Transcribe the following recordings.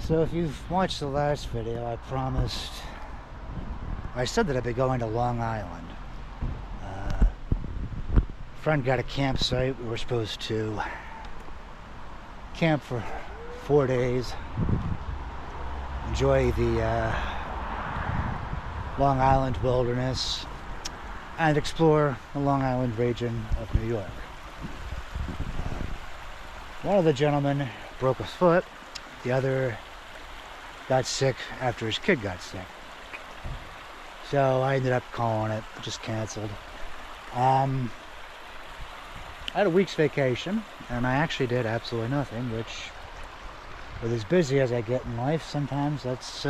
So if you've watched the last video, I said that I'd be going to Long Island. A friend got a campsite. We were supposed to camp for 4 days, enjoy the Long Island wilderness, and explore the Long Island region of New York. One of the gentlemen broke his foot, the other got sick after his kid got sick. So I ended up calling it, just canceled. I had a week's vacation, and I actually did absolutely nothing, which, with as busy as I get in life, sometimes it's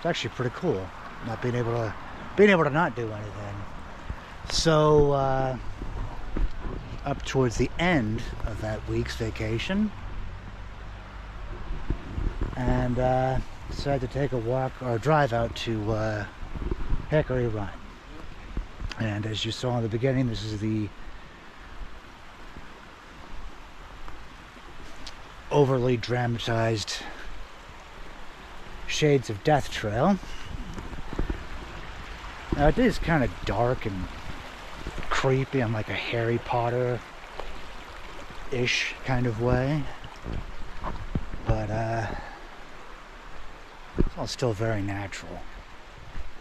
actually pretty cool, not being able to not do anything. So up towards the end of that week's vacation, and decided to take a walk or drive out to Hickory Run. And as you saw in the beginning, this is the overly dramatized Shades of Death trail. Now it is kind of dark and creepy in like a Harry Potter-ish kind of way, but it's all still very natural.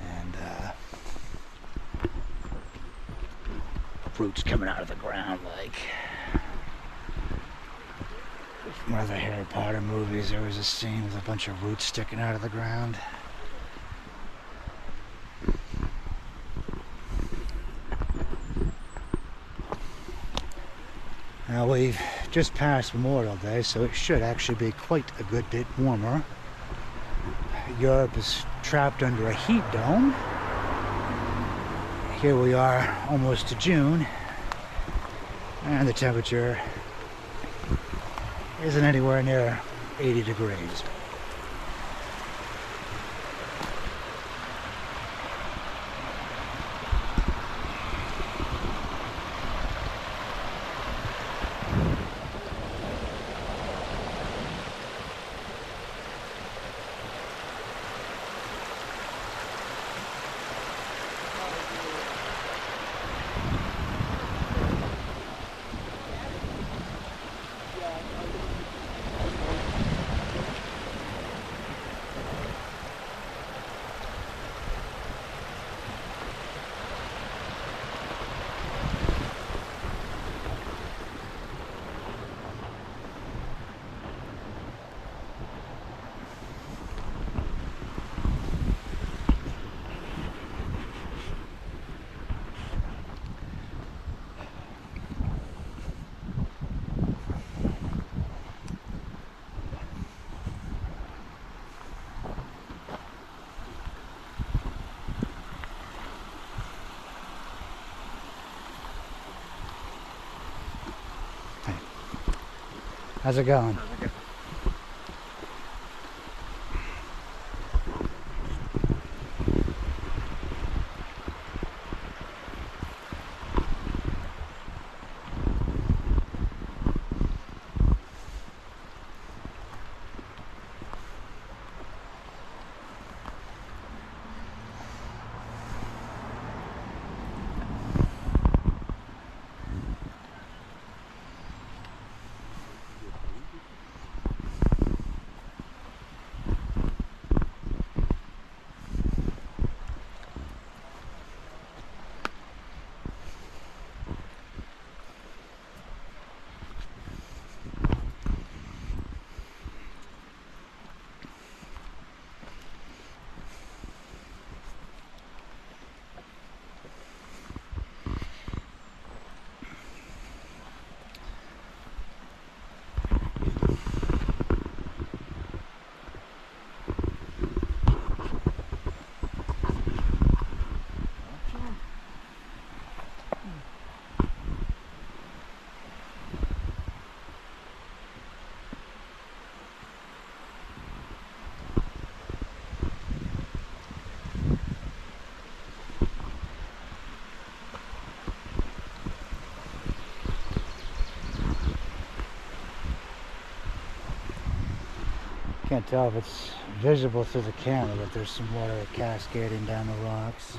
And roots coming out of the ground, like one of the Harry Potter movies. There was a scene with a bunch of roots sticking out of the ground. Now we've just passed Memorial Day, so it should actually be quite a good bit warmer. Europe is trapped under a heat dome. Here we are almost to June, and the temperature isn't anywhere near 80 degrees. How's it going? Can't tell if it's visible through the camera, but there's some water cascading down the rocks.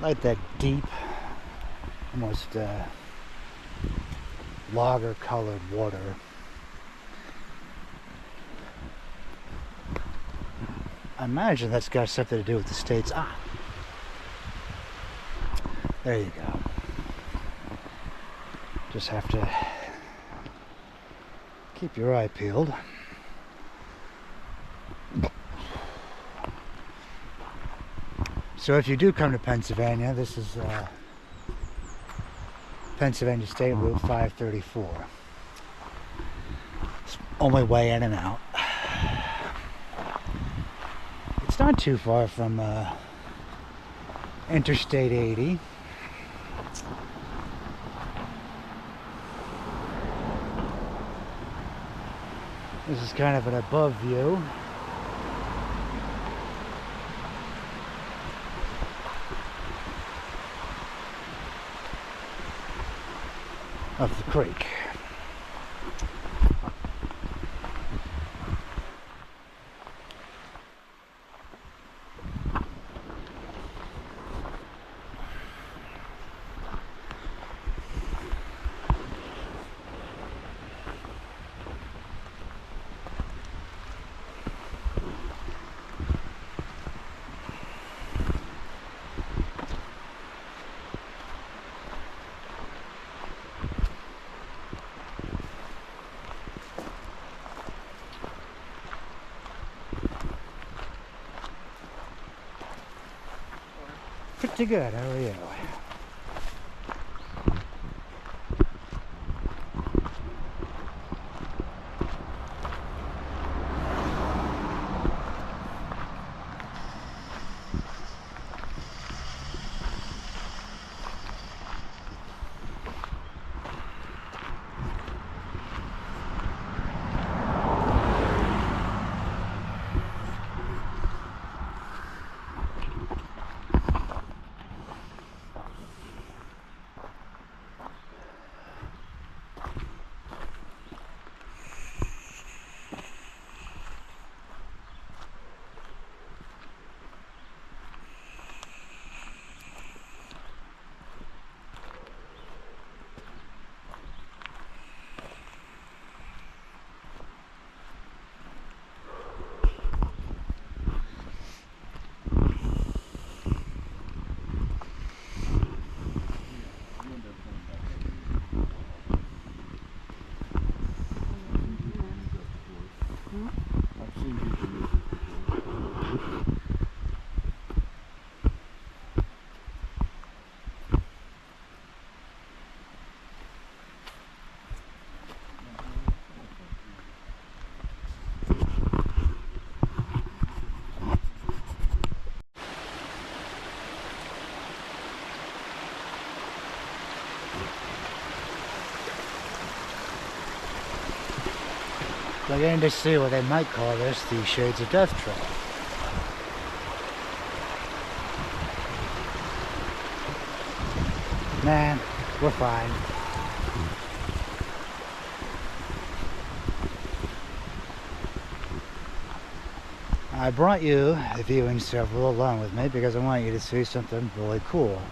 Like that deep, almost lager colored water. I imagine that's got something to do with the states. There you go. Just have to keep your eye peeled. So if you do come to Pennsylvania, this is Pennsylvania State Route 534. It's only way in and out. It's not too far from Interstate 80. This is kind of an above view. Of the creek. Pretty good, how are you? Beginning to see what they might call this the Shades of Death Trail. Man, we're fine. I brought you a viewing several along with me because I want you to see something really cool.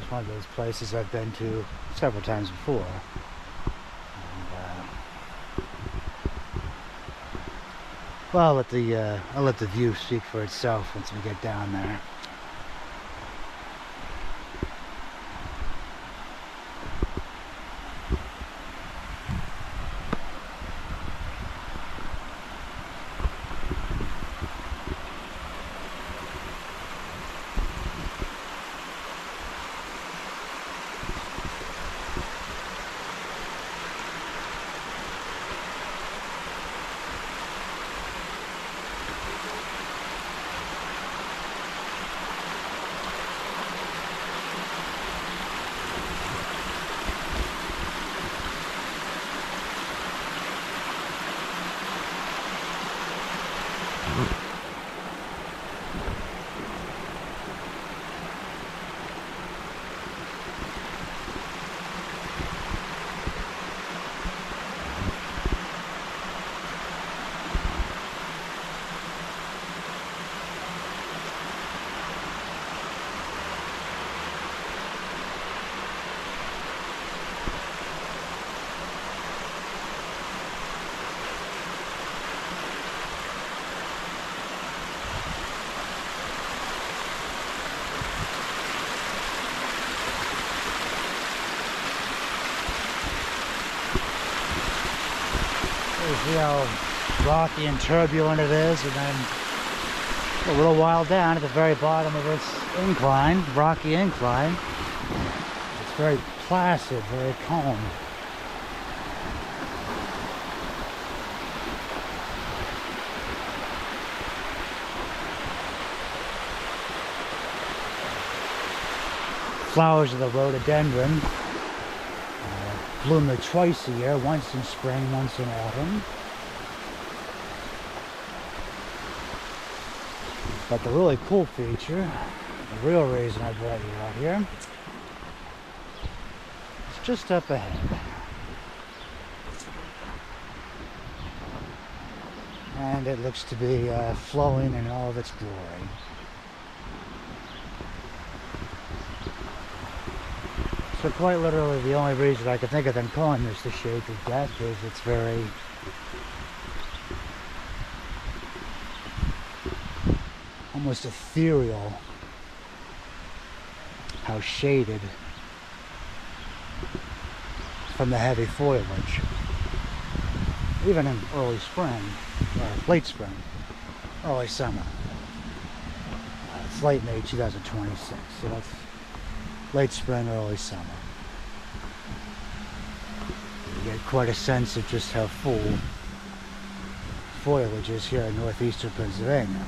It's one of those places I've been to several times before. Well, I'll let the view speak for itself once we get down there. You see how rocky and turbulent it is, and then a little while down at the very bottom of this incline, rocky incline, it's very placid, very calm. Flowers of the rhododendron bloom there twice a year, once in spring, once in autumn. But the really cool feature, the real reason I brought you out here, is just up ahead. And it looks to be flowing in all of its glory. So quite literally the only reason I could think of them calling this the Shades of Death is it's very almost ethereal how shaded from the heavy foliage. Even in early spring, or late spring, early summer. It's late May 2026, so that's late spring, early summer. You get quite a sense of just how full foliage is here in northeastern Pennsylvania.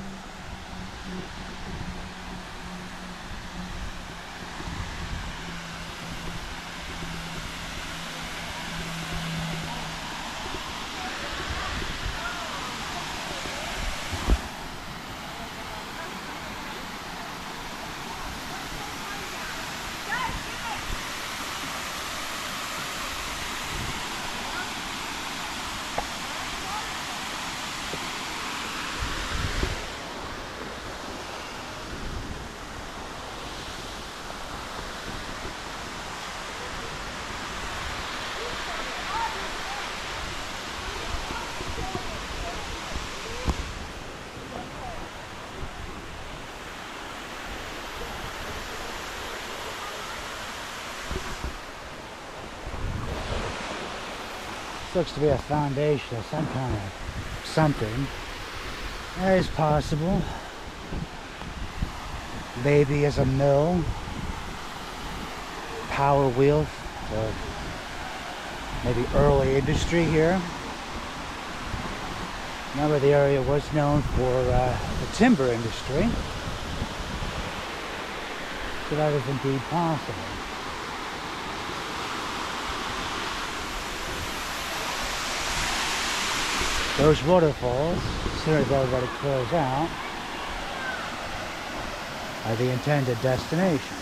Looks to be a foundation of some kind of something. That is possible. Maybe as a mill, power wheel, or maybe early industry here. Remember, the area was known for the timber industry, so that is indeed possible. Those waterfalls, as soon as everybody clears out, are the intended destination.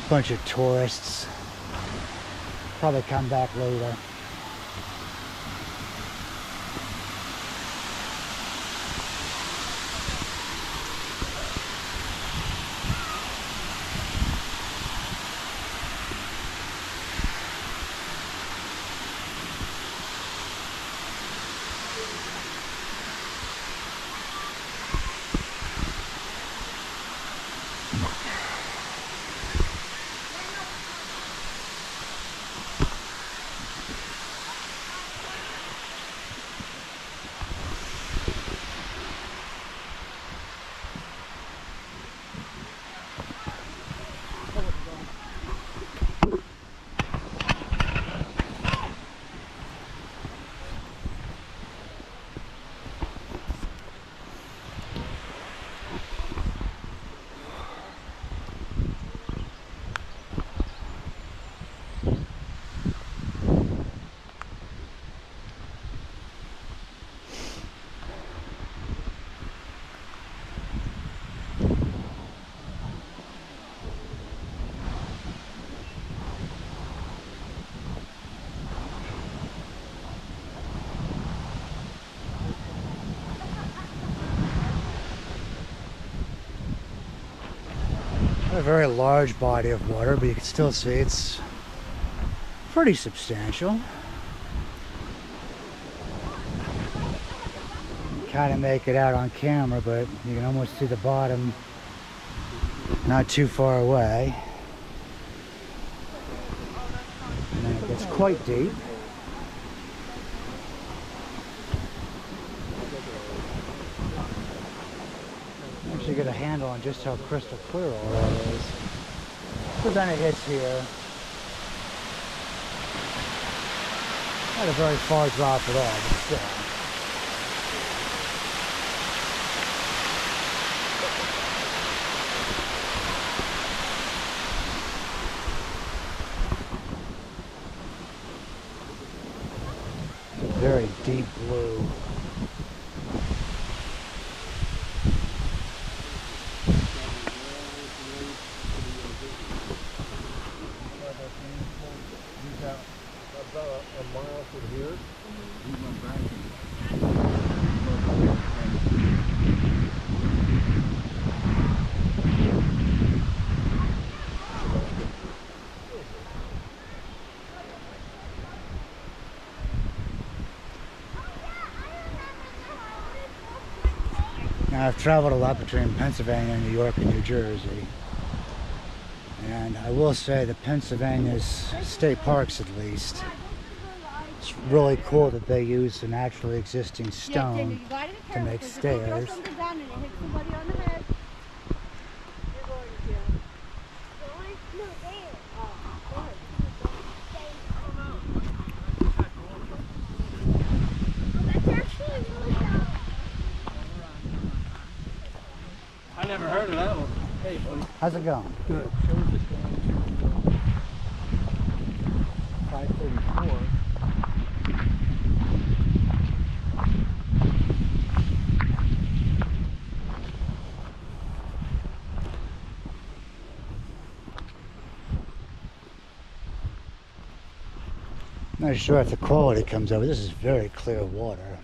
Bunch of tourists. Probably come back later. A very large body of water, but you can still see it's pretty substantial. Kind of make it out on camera, but you can almost see the bottom not too far away. And then it gets quite deep. Actually get a handle on just how crystal clear all that is. But then it hits here. Not a very far drop at all, but still. Very deep blue. About a mile from here. We went back Now I've traveled a lot between Pennsylvania, New York, and New Jersey. And I will say that Pennsylvania's state parks, at least, it's really cool that they use an actually existing stone to make stairs. I never heard of that one. Hey, buddy. How's it going? Good. 5:34. Not sure if the quality comes over. This is very clear water.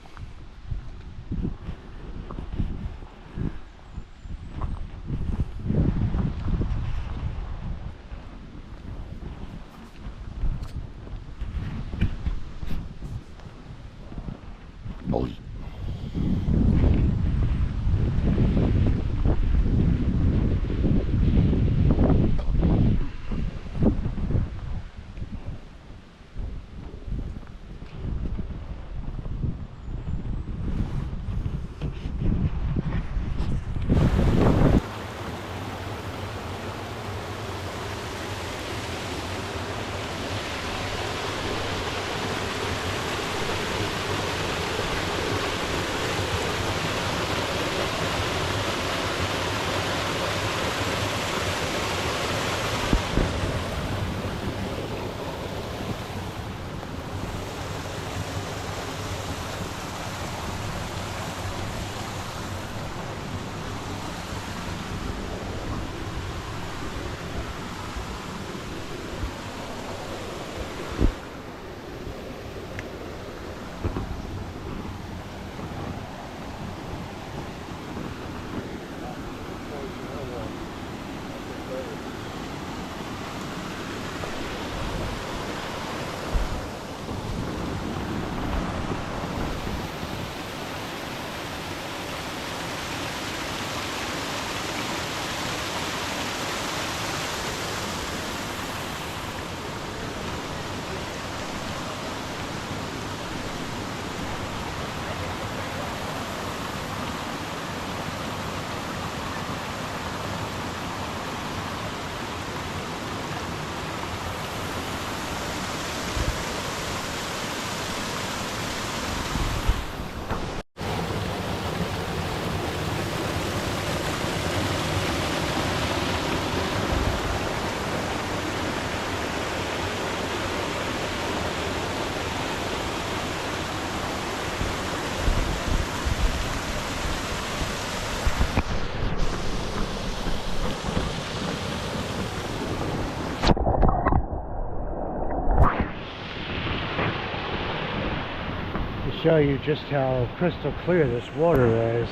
Show you just how crystal clear this water is.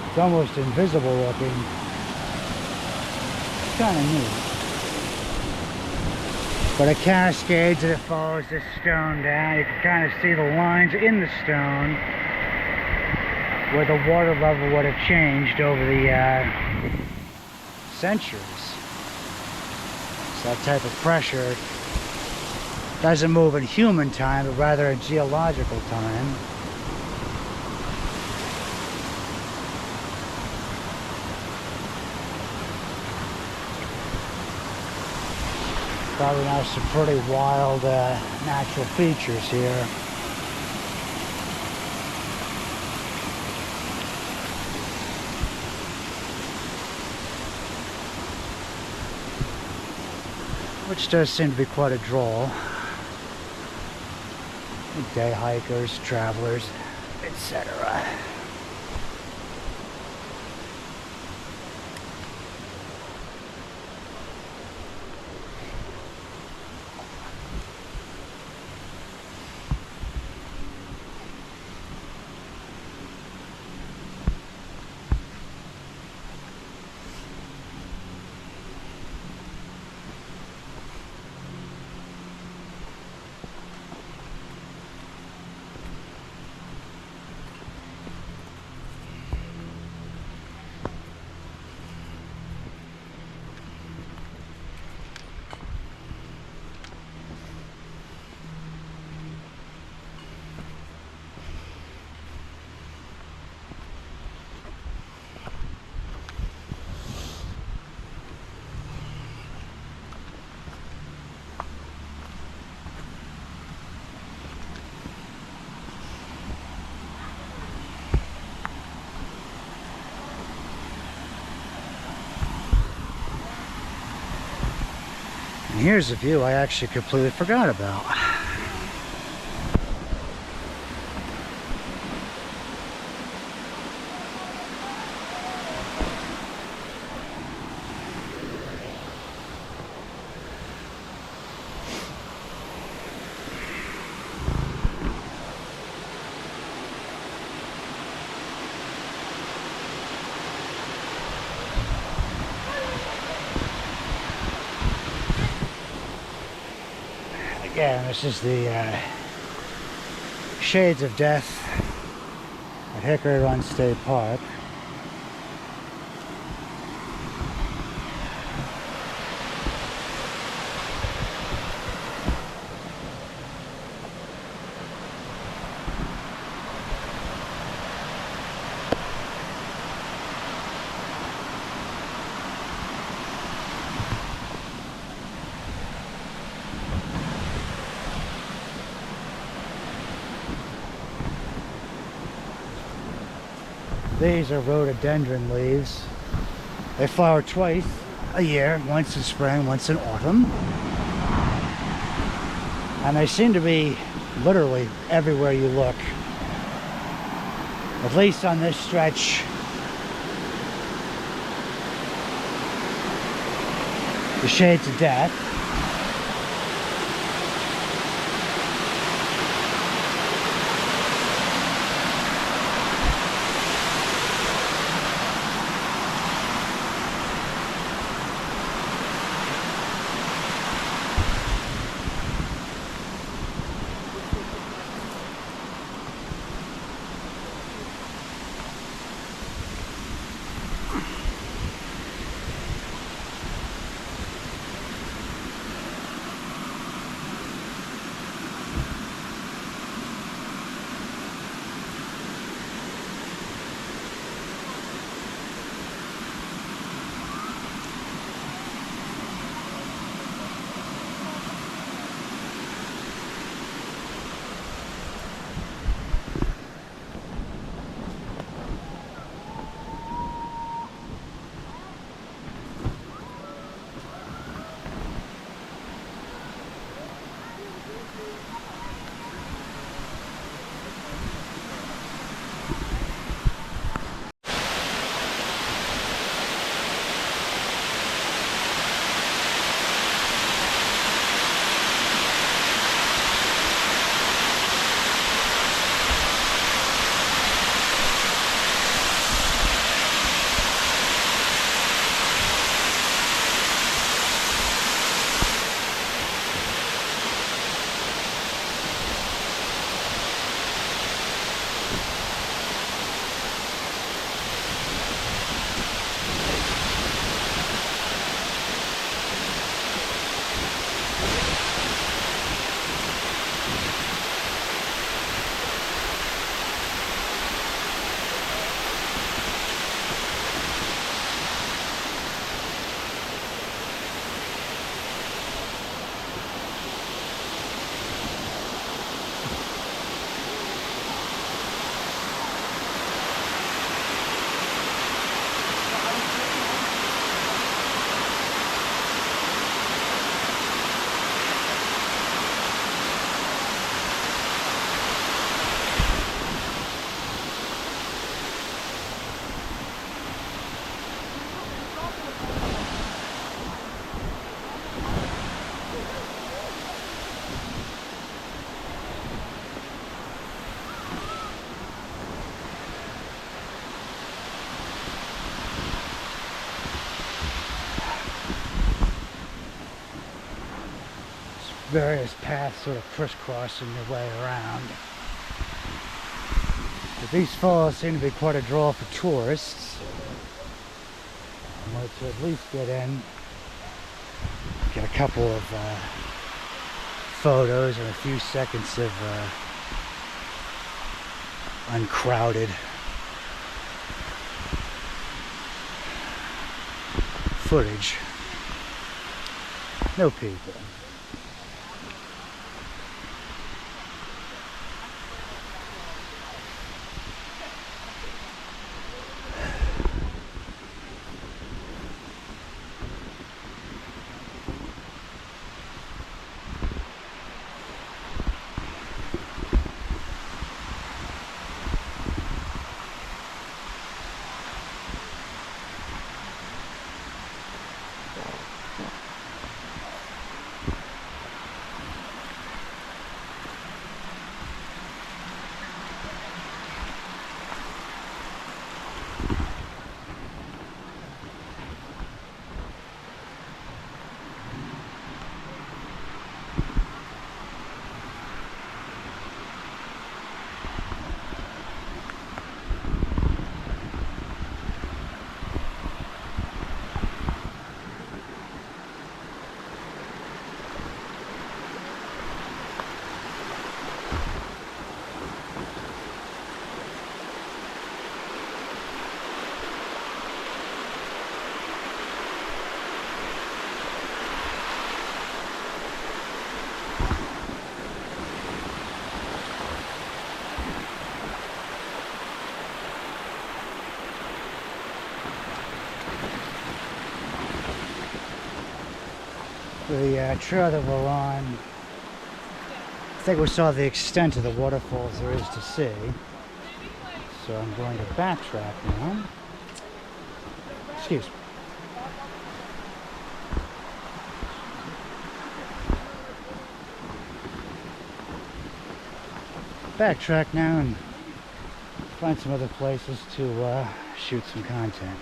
It's almost invisible looking. It's kind of neat. But it cascades and it follows this stone down. You can kind of see the lines in the stone where the water level would have changed over the centuries. So that type of pressure doesn't move in human time, but rather in geological time. Probably now some pretty wild natural features here. Which does seem to be quite a draw. Day hikers, travelers, etc. And here's a view I actually completely forgot about. Again, this is the Shades of Death at Hickory Run State Park. These are rhododendron leaves. They flower twice a year, once in spring, once in autumn. And they seem to be literally everywhere you look. At least on this stretch. The Shades of Death. various paths sort of crisscrossing your way around. But these falls seem to be quite a draw for tourists. I wanted to at least get in, get a couple of photos and a few seconds of uncrowded footage. No people. The trail that we're on, I think we saw the extent of the waterfalls there is to see. So I'm going to backtrack now. Excuse me. Backtrack now and find some other places to shoot some content.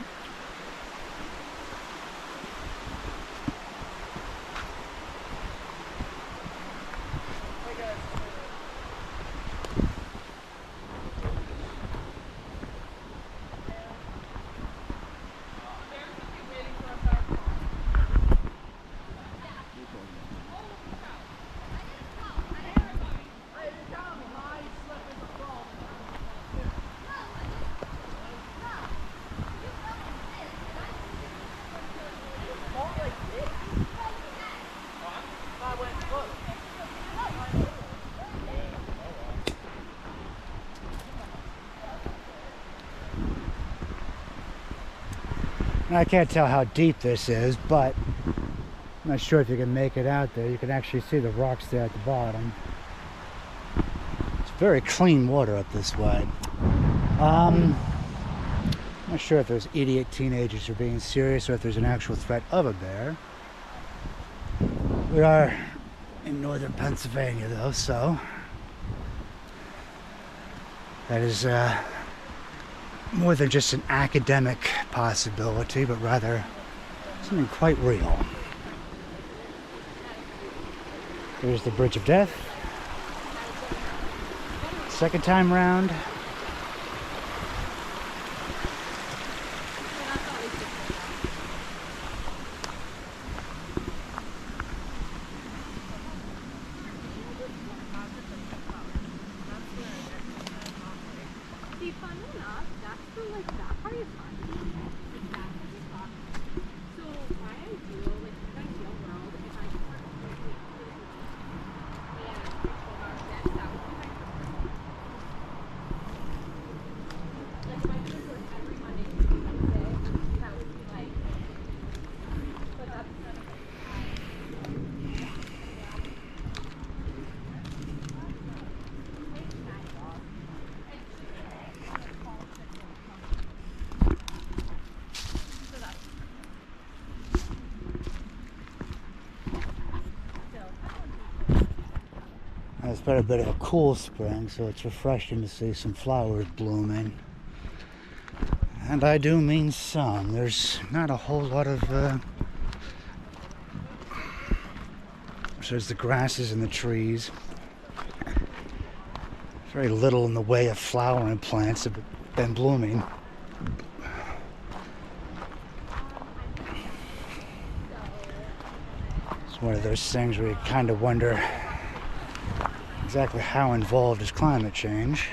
I can't tell how deep this is, but I'm not sure if you can make it out there. You can actually see the rocks there at the bottom. It's very clean water up this way. I'm not sure if those idiot teenagers are being serious or if there's an actual threat of a bear. We are in northern Pennsylvania though, so that is more than just an academic possibility, but rather something quite real. There's the Bridge of Death. Second time round. It's been a bit of a cool spring, so it's refreshing to see some flowers blooming. And I do mean some. There's not a whole lot of there's So there's the grasses and the trees. Very little in the way of flowering plants have been blooming. It's one of those things where you kind of wonder exactly how involved is climate change.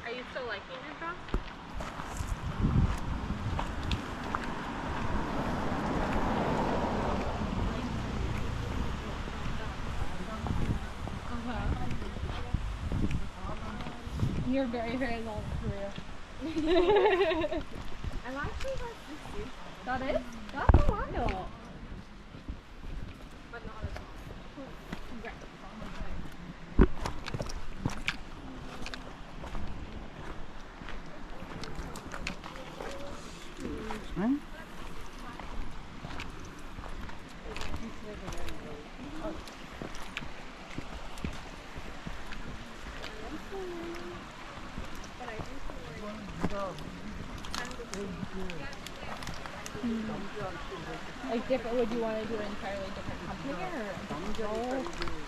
Are you still liking it, Jawn? You're very, very long career. I'm actually like 60. That is? That's a while. But not as long. Congrats. Right? Like different, would you want to do an entirely different company or a different role?